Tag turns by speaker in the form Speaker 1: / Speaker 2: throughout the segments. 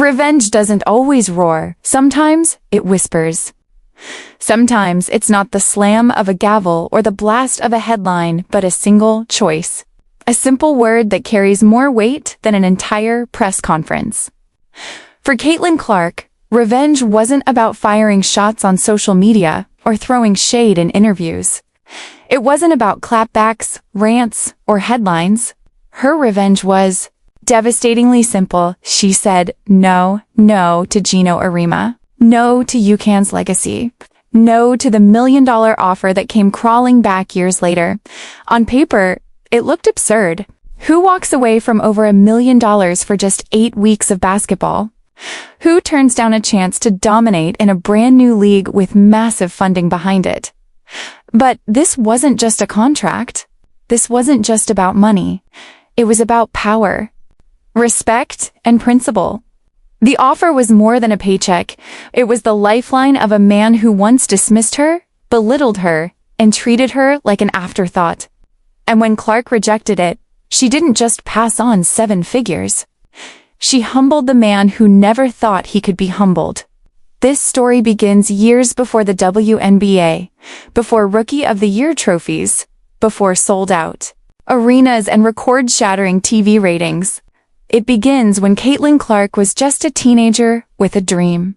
Speaker 1: Revenge doesn't always roar. Sometimes it whispers. Sometimes it's not the slam of a gavel or the blast of a headline, but a single choice. A simple word that carries more weight than an entire press conference. For Caitlin Clark, revenge wasn't about firing shots on social media or throwing shade in interviews. It wasn't about clapbacks, rants, or headlines. Her revenge was devastatingly simple. She said no to Geno Auriemma, no to UCann's legacy, no to the $1 million offer that came crawling back years later. On paper, it looked absurd. Who walks away from over $1 million for just 8 weeks of basketball? Who turns down a chance to dominate in a brand new league with massive funding behind it? But this wasn't just a contract. This wasn't just about money. It was about power, respect, and principle. The offer was more than a paycheck. It was the lifeline of a man who once dismissed her, belittled her, and treated her like an afterthought. And when Clark rejected it, she didn't just pass on 7 figures. She humbled the man who never thought he could be humbled. This story begins years before the WNBA, before Rookie of the Year trophies, before sold-out arenas and record-shattering TV ratings. It begins when Caitlin Clark was just a teenager with a dream.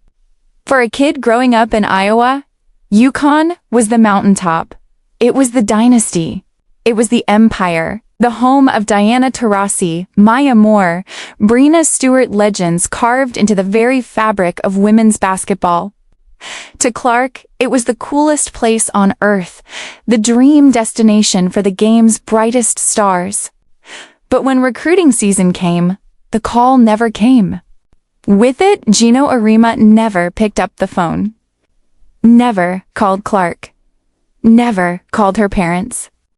Speaker 1: For a kid growing up in Iowa, UConn was the mountaintop. It was the dynasty. It was the empire, the home of Diana Taurasi, Maya Moore, Breena Stewart legends carved into the very fabric of women's basketball. To Clark, it was the coolest place on earth, the dream destination for the game's brightest stars. But when recruiting season came, the call never came. With it, Geno Auriemma never picked up the phone. Never called Clark. Never called her parents.